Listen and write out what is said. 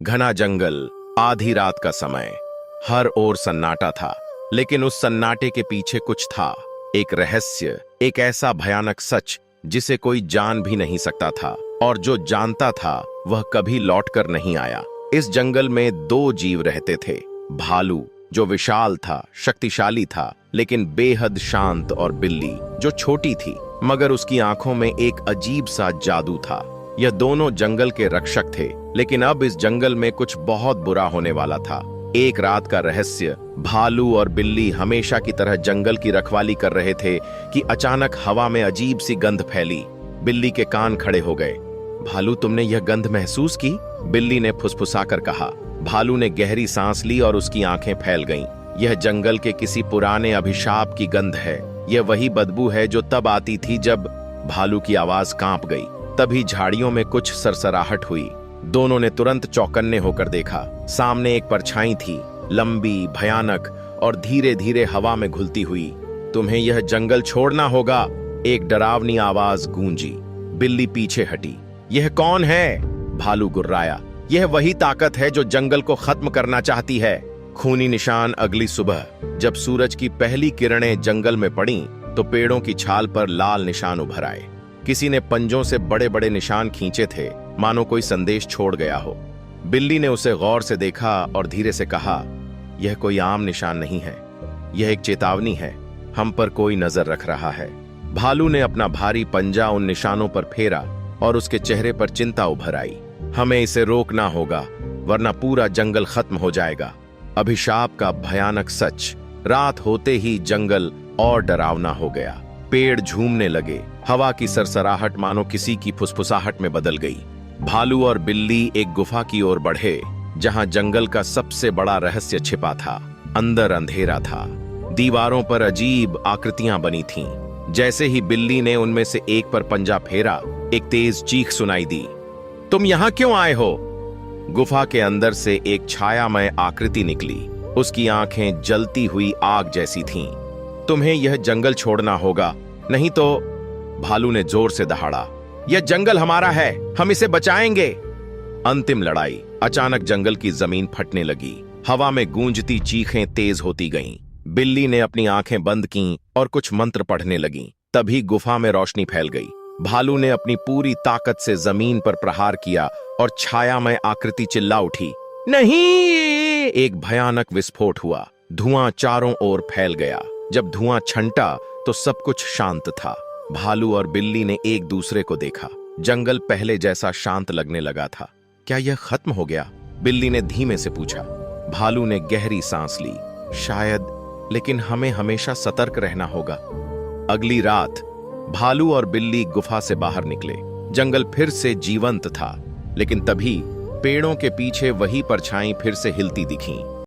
घना जंगल, आधी रात का समय, हर ओर सन्नाटा था। लेकिन उस सन्नाटे के पीछे कुछ था, एक रहस्य, एक ऐसा भयानक सच जिसे कोई जान भी नहीं सकता था, और जो जानता था वह कभी लौटकर नहीं आया। इस जंगल में दो जीव रहते थे। भालू, जो विशाल था, शक्तिशाली था, लेकिन बेहद शांत, और बिल्ली, जो छोटी थी मगर उसकी आंखों में एक अजीब सा जादू था। यह दोनों जंगल के रक्षक थे, लेकिन अब इस जंगल में कुछ बहुत बुरा होने वाला था। एक रात का रहस्य। भालू और बिल्ली हमेशा की तरह जंगल की रखवाली कर रहे थे कि अचानक हवा में अजीब सी गंध फैली। बिल्ली के कान खड़े हो गए। भालू, तुमने यह गंध महसूस की? बिल्ली ने फुसफुसाकर कहा। भालू ने गहरी सांस ली और उसकी आंखें फैल गईं। यह जंगल के किसी पुराने अभिशाप की गंध है। यह वही बदबू है जो तब आती थी जब... भालू की आवाज कांप गई। तभी झाड़ियों में कुछ सरसराहट हुई। दोनों ने तुरंत चौकन्ने होकर देखा। सामने एक परछाई थी, लंबी, भयानक और धीरे धीरे हवा में घुलती हुई। तुम्हें यह जंगल छोड़ना होगा, एक डरावनी आवाज गूंजी। बिल्ली पीछे हटी। यह कौन है? भालू गुर्राया। यह वही ताकत है जो जंगल को खत्म करना चाहती है। खूनी निशान। अगली सुबह जब सूरज की पहली किरणें जंगल में पड़ीं, तो पेड़ों की छाल पर लाल निशान उभर आए। किसी ने पंजों से बड़े बड़े निशान खींचे थे, मानो कोई संदेश छोड़ गया हो। बिल्ली ने उसे गौर से देखा और धीरे से कहा, यह कोई आम निशान नहीं है, यह एक चेतावनी है। हम पर कोई नजर रख रहा है। भालू ने अपना भारी पंजा उन निशानों पर फेरा और उसके चेहरे पर चिंता उभर आई। हमें इसे रोकना होगा, वरना पूरा जंगल खत्म हो जाएगा। अभिशाप का भयानक सच। रात होते ही जंगल और डरावना हो गया। पेड़ झूमने लगे। हवा की सरसराहट मानो किसी की फुसफुसाहट में बदल गई। भालू और बिल्ली एक गुफा की ओर बढ़े, जहां जंगल का सबसे बड़ा रहस्य छिपा था। अंदर अंधेरा था। दीवारों पर अजीब आकृतियां बनी थीं। जैसे ही बिल्ली ने उनमें से एक पर पंजा फेरा, एक तेज चीख सुनाई दी। तुम यहां क्यों आए हो? गुफा के अंदर से एक छायामय आकृति निकली। उसकी आंखें जलती हुई आग जैसी थीं। तुम्हें यह जंगल छोड़ना होगा, नहीं तो... भालू ने जोर से दहाड़ा। यह जंगल हमारा है, हम इसे बचाएंगे। अंतिम लड़ाई। अचानक जंगल की जमीन फटने लगी। हवा में गूंजती चीखें तेज होती गईं। बिल्ली ने अपनी आंखें बंद कीं और कुछ मंत्र पढ़ने लगी। तभी गुफा में रोशनी फैल गई। भालू ने अपनी पूरी ताकत से जमीन पर प्रहार किया और छायामय आकृति चिल्ला उठी, नहीं! एक भयानक विस्फोट हुआ। धुआं चारों ओर फैल गया। जब धुआं छंटा तो सब कुछ शांत था। भालू और बिल्ली ने एक दूसरे को देखा। जंगल पहले जैसा शांत लगने लगा था। क्या यह खत्म हो गया? बिल्ली ने धीमे से पूछा। भालू ने गहरी सांस ली। शायद, लेकिन हमें हमेशा सतर्क रहना होगा। अगली रात भालू और बिल्ली गुफा से बाहर निकले। जंगल फिर से जीवंत था, लेकिन तभी पेड़ों के पीछे वही परछाई फिर से हिलती दिखीं।